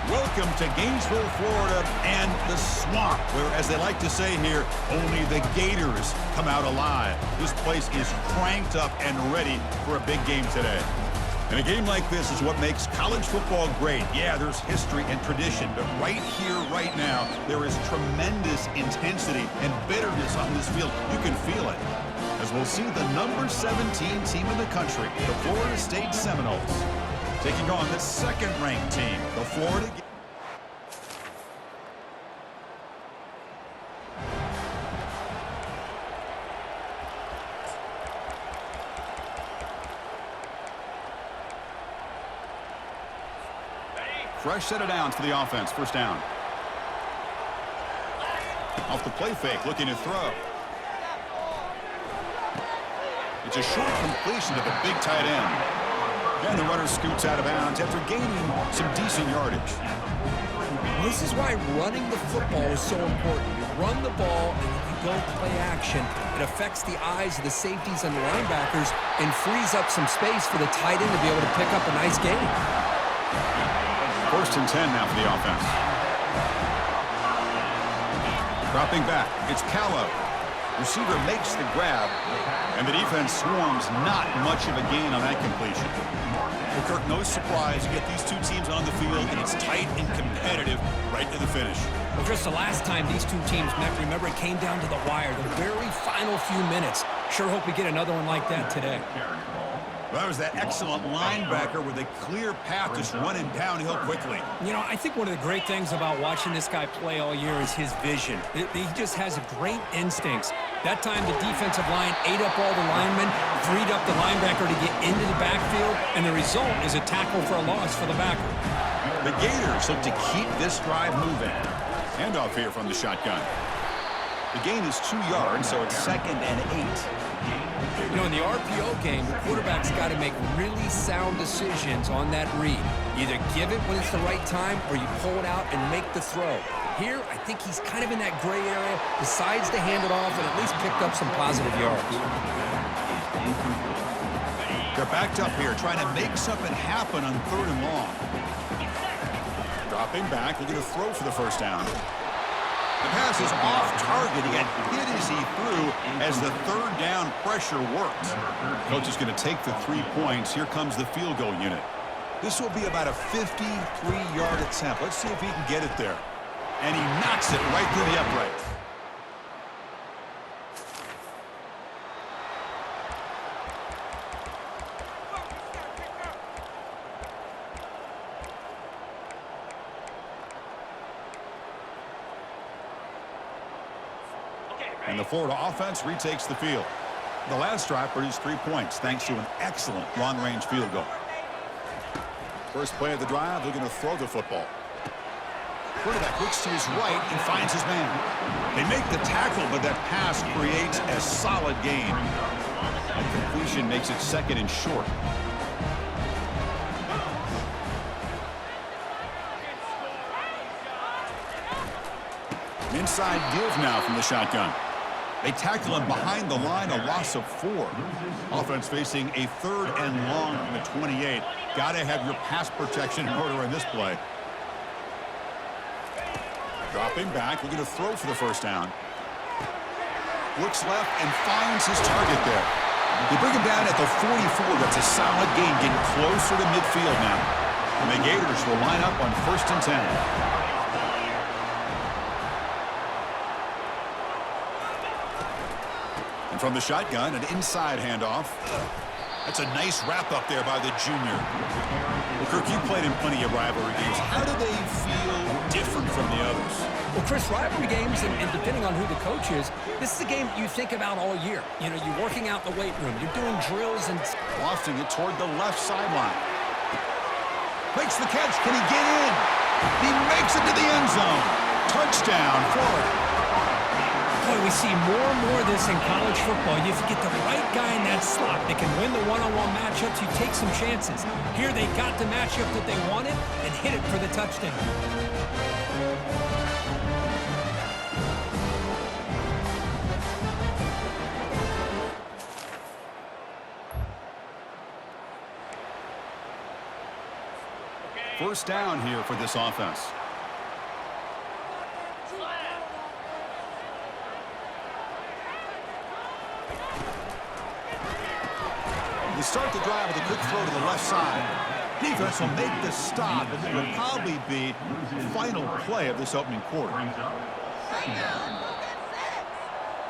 Welcome to Gainesville, Florida, and the swamp, where, as they like to say here, only the Gators come out alive. This place is cranked up and ready for a big game today. And a game like this is what makes college football great. Yeah, there's history and tradition, but right here, right now, there is tremendous intensity and bitterness on this field. You can feel it. As we'll see the number 17 team in the country, the Florida State Seminoles, taking on the second-ranked team, the Florida Gators. Fresh set of downs for the offense. First down. Off the play fake, looking to throw. It's a short completion to the big tight end. And the runner scoots out of bounds after gaining some decent yardage. This is why running the football is so important. You run the ball and you go play action. It affects the eyes of the safeties and the linebackers and frees up some space for the tight end to be able to pick up a nice gain. First and 10 now for the offense. Dropping back, it's Callow. Receiver makes the grab, and the defense swarms. Not much of a gain on that completion. Well, Kirk, no surprise. You get these two teams on the field, and it's tight and competitive right to the finish. Well, Chris, the last time these two teams met, remember, it came down to the wire, the very final few minutes. Sure hope we get another one like that today. Well, that was that excellent linebacker with a clear path just running downhill quickly. You know, I think one of the great things about watching this guy play all year is his vision. He just has great instincts. That time the defensive line ate up all the linemen, freed up the linebacker to get into the backfield, and the result is a tackle for a loss for the backer. The Gators look to keep this drive moving. Handoff here from the shotgun. The gain is 2 yards, so it's 2nd and 8. You know, in the RPO game, the quarterback's got to make really sound decisions on that read. Either give it when it's the right time or you pull it out and make the throw. Here, I think he's kind of in that gray area, decides to hand it off and at least picked up some positive yards. They're backed up here, trying to make something happen on 3rd and long. Dropping back, looking to throw for the first down. The pass is off target. He got hit as he threw as the 3rd down pressure worked. Coach is going to take the 3 points. Here comes the field goal unit. This will be about a 53-yard attempt. Let's see if he can get it there. And he knocks it right through the upright. And the Florida offense retakes the field. The last drive produced 3 points thanks to an excellent long-range field goal. First play of the drive, looking to throw the football. Quarterback looks to his right and finds his man. They make the tackle, but that pass creates a solid gain. And completion makes it 2nd and short. Inside give now from the shotgun. They tackle him behind the line, a loss of 4. Offense facing a 3rd and long from the 28. Got to have your pass protection in order in this play. Dropping back, looking to throw for the first down. Looks left and finds his target there. They bring him down at the 44. That's a solid gain, getting closer to midfield now. And the Gators will line up on 1st and 10. From the shotgun, an inside handoff. That's a nice wrap up there by the junior. Well, Kirk, you played in plenty of rivalry games. How do they feel different from the others? Well, Chris, rivalry games, and depending on who the coach is, this is a game you think about all year. You know, you're working out in the weight room. You're doing drills and... Lofting it toward the left sideline. Makes the catch. Can he get in? He makes it to the end zone. Touchdown, Florida. Boy, we see more and more of this in college football. If you get the right guy in that slot, they can win the one-on-one matchups. You take some chances. Here they got the matchup that they wanted and hit it for the touchdown. first down here for this offense. They start the drive with a quick throw to the left side. Defense will make the stop, and it will probably be the final play of this opening quarter.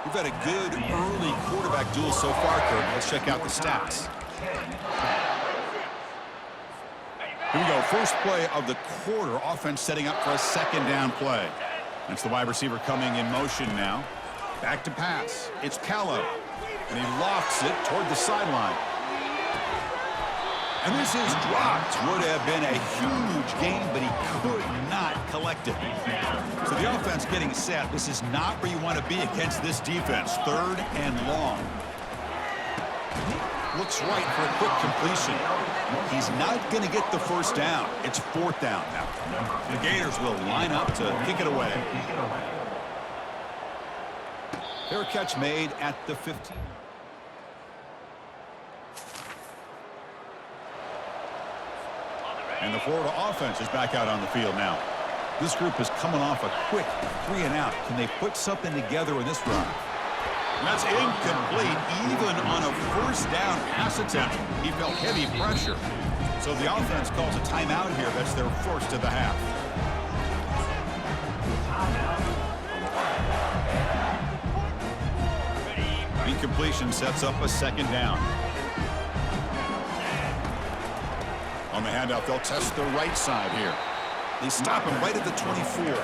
We've had a good early quarterback duel so far, Kirk. Let's check out the stats. Here we go. First play of the quarter. Offense setting up for a second down play. That's the wide receiver coming in motion now. Back to pass. It's Callow. And he lofts it toward the sideline. And this is dropped. Would have been a huge gain, but he could not collect it. So the offense getting set. This is not where you want to be against this defense. Third and long. Looks right for a quick completion. He's not going to get the first down. It's fourth down now. The Gators will line up to kick it away. Fair catch made at the 15. And the Florida offense is back out on the field now. This group is coming off a quick 3 and out. Can they put something together in this run? And that's incomplete. Even on a first down pass attempt, he felt heavy pressure. So the offense calls a timeout here. That's their first of the half. Incompletion sets up a second down. On the handoff, they'll test the right side here. They stop him right at the 24.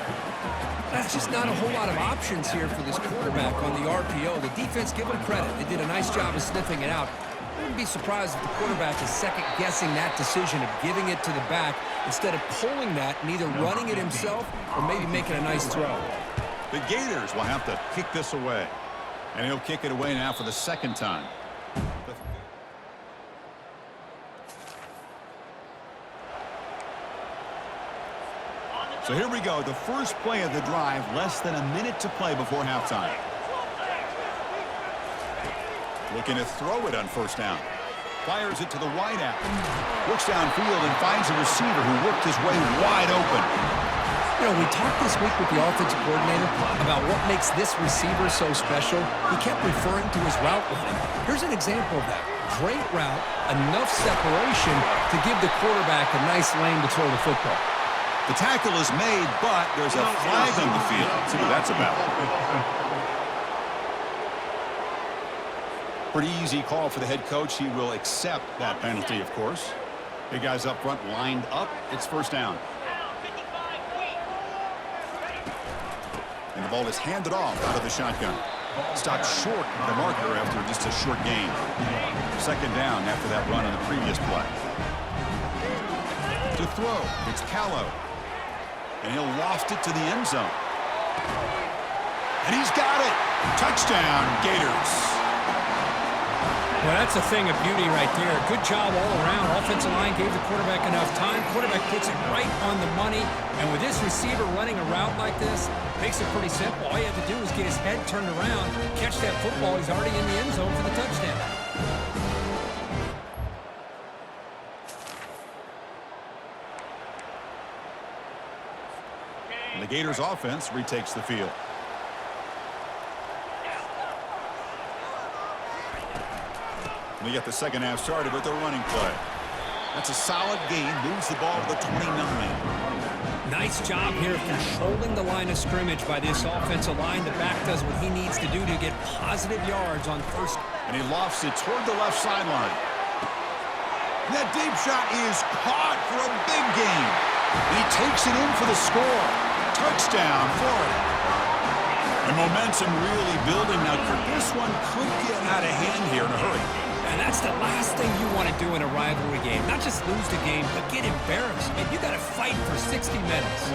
That's just not a whole lot of options here for this quarterback on the RPO. The defense, give them credit. They did a nice job of sniffing it out. I wouldn't be surprised if the quarterback is second-guessing that decision of giving it to the back instead of pulling that and either running it himself or maybe making a nice throw. The Gators will have to kick this away. And he'll kick it away now for the second time. So here we go, the first play of the drive, less than a minute to play before halftime. Looking to throw it on first down. Fires it to the wide out. Looks downfield and finds a receiver who worked his way wide open. You know, we talked this week with the offensive coordinator about what makes this receiver so special. He kept referring to his route running. Here's an example of that. Great route, enough separation to give the quarterback a nice lane to throw the football. The tackle is made, but there's a flag on the field. Let's see what that's about. Pretty easy call for the head coach. He will accept that penalty, of course. Big guys up front lined up. It's first down. And the ball is handed off out of the shotgun. Stopped short of the marker after just a short gain. Second down after that run on the previous play. To throw, it's Callow. And he'll loft it to the end zone. And he's got it. Touchdown, Gators. Well, that's a thing of beauty right there. Good job all around. Offensive line gave the quarterback enough time. Quarterback puts it right on the money. And with this receiver running a route like this, makes it pretty simple. All you have to do is get his head turned around, catch that football. He's already in the end zone for the touchdown. And the Gators offense retakes the field. We get the second half started with a running play. That's a solid gain. Moves the ball to the 29. Nice job here of controlling the line of scrimmage by this offensive line. The back does what he needs to do to get positive yards on first. And he lofts it toward the left sideline. That deep shot is caught for a big gain. And he takes it in for the score. Touchdown, Florida. And momentum really building now. This one could get out of hand here in a hurry. And that's the last thing you want to do in a rivalry game. Not just lose the game, but get embarrassed. Man, you got to fight for 60 minutes.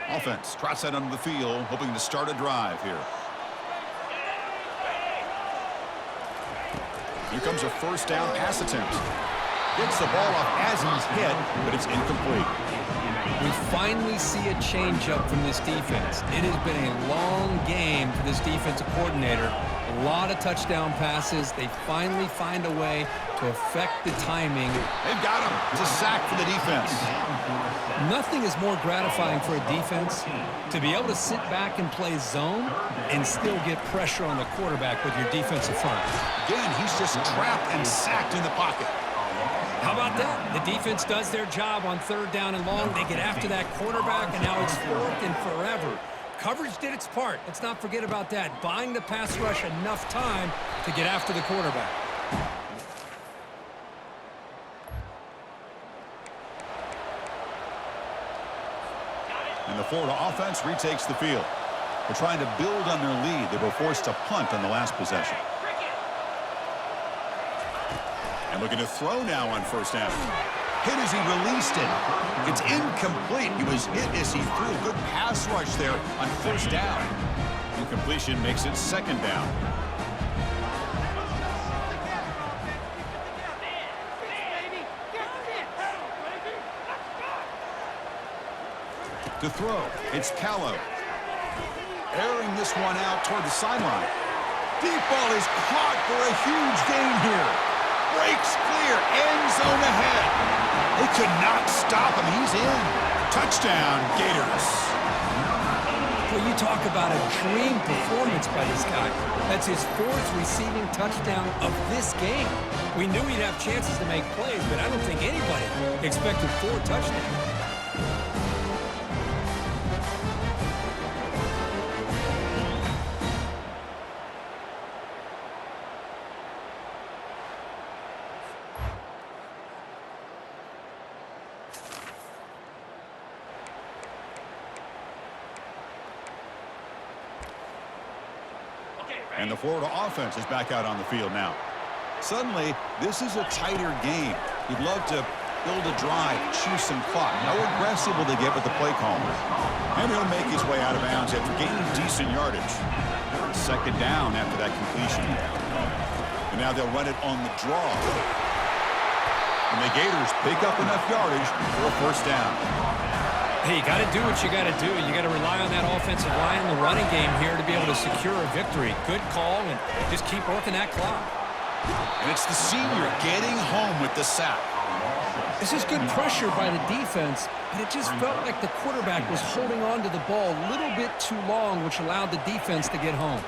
Offense trots out onto the field, hoping to start a drive here. Here comes a first down pass attempt. Gets the ball off as he's hit, but it's incomplete. We finally see a changeup from this defense. It has been a long game for this defensive coordinator. A lot of touchdown passes. They finally find a way to affect the timing. They've got him. It's a sack for the defense. Nothing is more gratifying for a defense to be able to sit back and play zone and still get pressure on the quarterback with your defensive front. Again, he's just trapped and sacked in the pocket. How about that? The defense does their job on third down and long. They get after that quarterback, and now it's fourth and forever. Coverage did its part. Let's not forget about that. Buying the pass rush enough time to get after the quarterback. And the Florida offense retakes the field. They're trying to build on their lead. They were forced to punt on the last possession. And looking to throw now on first down. Hit as he released it. It's incomplete. He was hit as he threw. Good pass rush there on first down. Incompletion makes it second down. To throw, it's Callow. Airing this one out toward the sideline. Deep ball is caught for a huge gain here. Breaks clear, end zone ahead. They could not stop him. He's in. Touchdown, Gators. Well, you talk about a dream performance by this guy. That's his fourth receiving touchdown of this game. We knew he'd have chances to make plays, but I don't think anybody expected 4 touchdowns. And the Florida offense is back out on the field now. Suddenly, this is a tighter game. You'd love to build a drive, choose some clock. How aggressive will they get with the play caller? And he'll make his way out of bounds after gaining decent yardage. Second down after that completion. And now they'll run it on the draw. And the Gators pick up enough yardage for a first down. Hey, you got to do what you got to do. You got to rely on that offensive line in the running game here to be able to secure a victory. Good call, and just keep working that clock. And it's the senior getting home with the sack. This is good pressure by the defense, but it just felt like the quarterback was holding on to the ball a little bit too long, which allowed the defense to get home.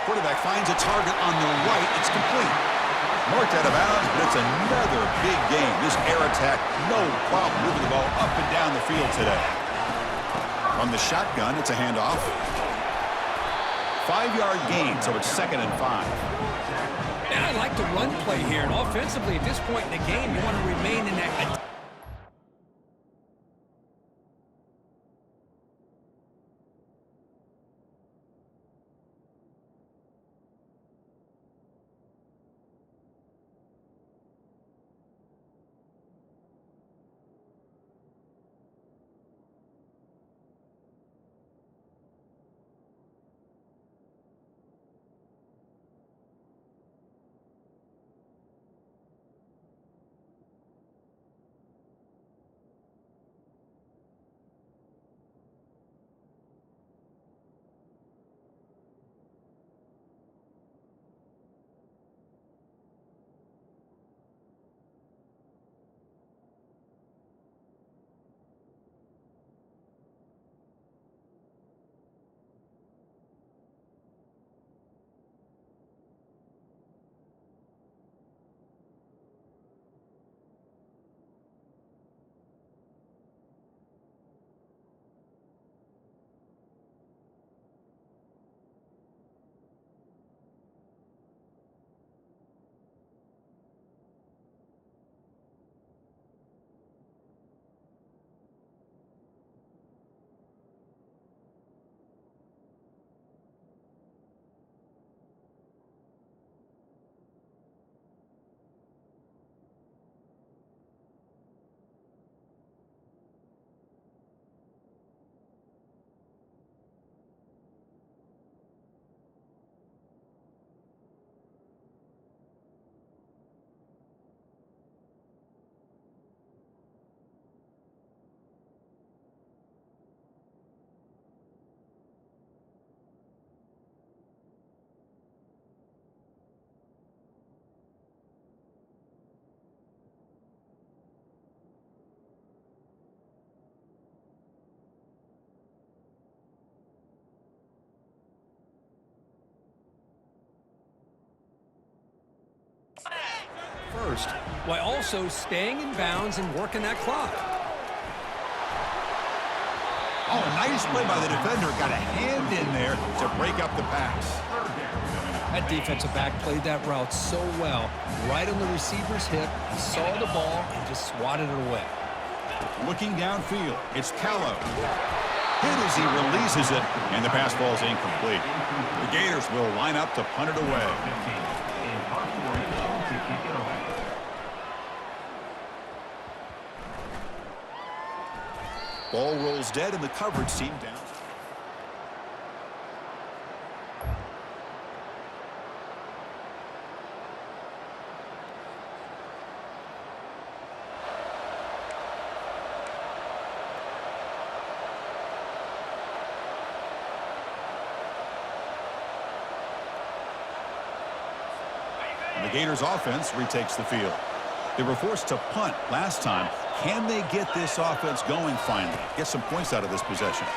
Quarterback finds a target on the right. It's complete. Marked out of bounds, but it's another big game. This air attack, no problem moving the ball up and down the field today. From the shotgun, it's a handoff. 5-yard gain, so it's 2nd and 5. And I like the run play here. And offensively, at this point in the game, you want to remain in that. first, while also staying in bounds and working that clock. Oh, nice play by the defender. Got a hand in there to break up the pass. That defensive back played that route so well. Right on the receiver's hip, he saw the ball and just swatted it away. Looking downfield, it's Callow. Hit as he releases it, and the pass ball is incomplete. The Gators will line up to punt it away. Ball rolls dead, and the coverage team down. The Gators offense retakes the field. They were forced to punt last time. Can they get this offense going finally? Get some points out of this possession.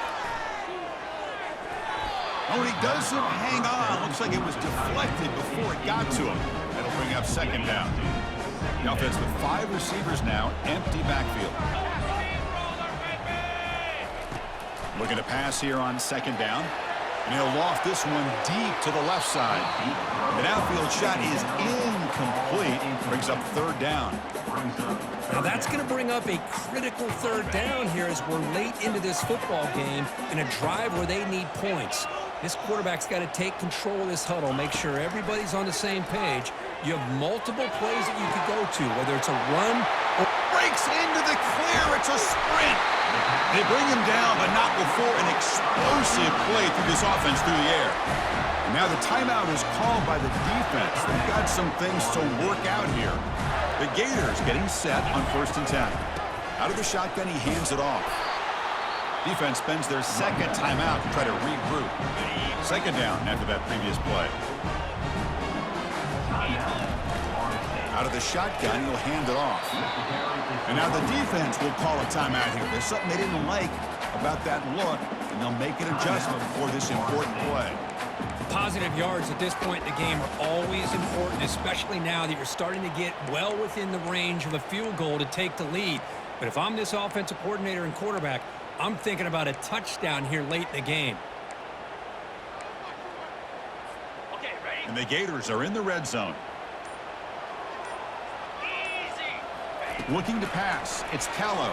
Oh, he doesn't hang on. Looks like it was deflected before it got to him. That'll bring up second down. The offense with 5 receivers now, empty backfield. Looking to pass here on second down. And he'll loft this one deep to the left side. The downfield shot is incomplete. Brings up third down. Now that's going to bring up a critical third down here as we're late into this football game in a drive where they need points. This quarterback's got to take control of this huddle, make sure everybody's on the same page. You have multiple plays that you could go to, whether it's a run or breaks into the clear. It's a sprint. They bring him down, but not before an explosive play through this offense through the air. And now the timeout is called by the defense. They've got some things to work out here. The Gators getting set on 1st and 10. Out of the shotgun, he hands it off. Defense spends their second timeout to try to regroup. Second down after that previous play. Out of the shotgun, he'll hand it off. And now the defense will call a timeout here. There's something they didn't like about that look, and they'll make an adjustment for this important play. Positive yards at this point in the game are always important, especially now that you're starting to get well within the range of a field goal to take the lead. But if I'm this offensive coordinator and quarterback, I'm thinking about a touchdown here late in the game. And the Gators are in the red zone. Looking to pass. It's Callow.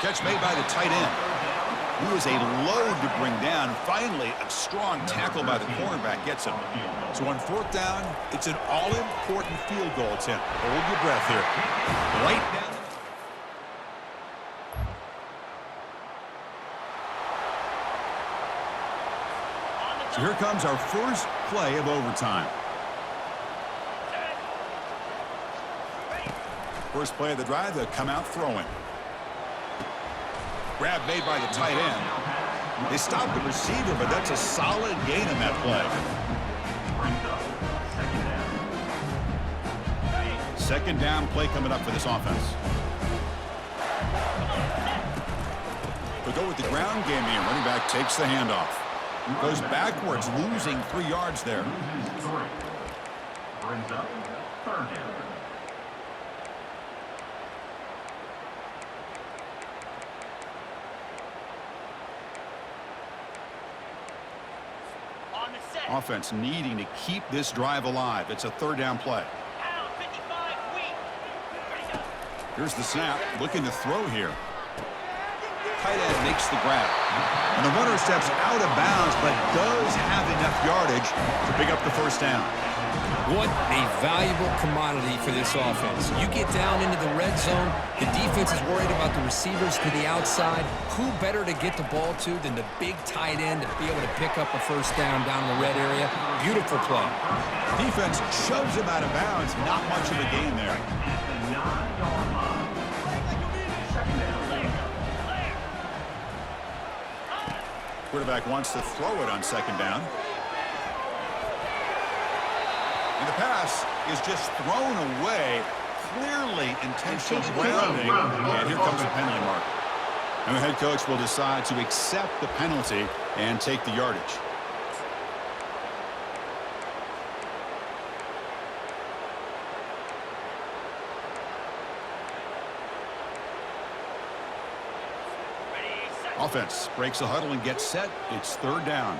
Catch made by the tight end. He was a load to bring down. Finally, a strong tackle by the cornerback gets him. So on 4th down, it's an all-important field goal attempt. Hold your breath here. Right down. So here comes our first play of overtime. First play of the drive, they'll come out throwing. Grab made by the tight end. They stopped the receiver, but that's a solid gain in that play. Second down play coming up for this offense. We'll go with the ground game here. Running back takes the handoff. Goes backwards, losing 3 yards there. Brings up third down. Offense needing to keep this drive alive. It's a 3rd down play. Here's the snap. Looking to throw here. Tight end makes the grab. And the runner steps out of bounds, but does have enough yardage to pick up the first down. What a valuable commodity for this offense. You get down into the red zone, the defense is worried about the receivers to the outside. Who better to get the ball to than the big tight end to be able to pick up a first down down in the red area? Beautiful play. Defense shoves him out of bounds. Not much of a gain there. Quarterback wants to throw it on 2nd down. And the pass is just thrown away. Clearly intentional grounding. And here comes the penalty mark. And the head coach will decide to accept the penalty and take the yardage. Offense breaks the huddle and gets set. It's third down.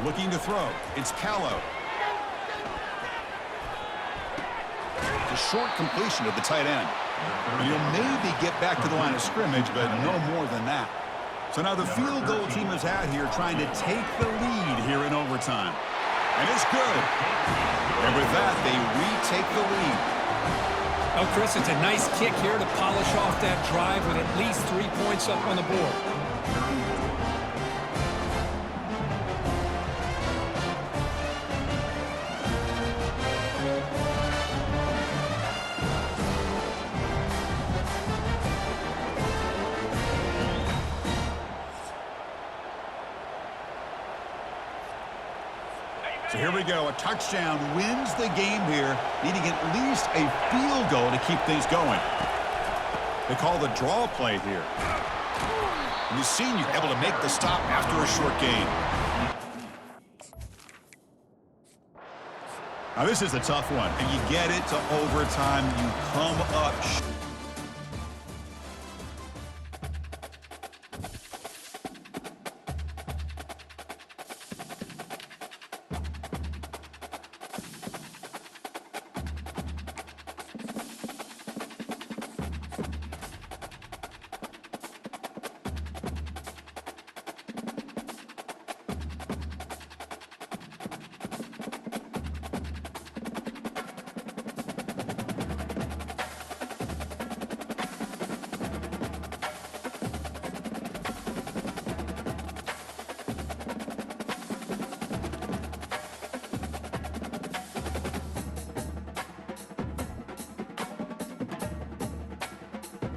Looking to throw. It's Callow. A short completion to the tight end. He'll maybe get back to the line of scrimmage, but no more than that. So now the field goal team is out here trying to take the lead here in overtime. And it's good. And with that, they retake the lead. Oh, Chris, it's a nice kick here to polish off that drive with at least 3 points up on the board. So here we go. A touchdown wins the game here, needing at least a field goal to keep things going. They call the draw play here. And the senior able to make the stop after a short gain. Now this is a tough one, and you get it to overtime. You come up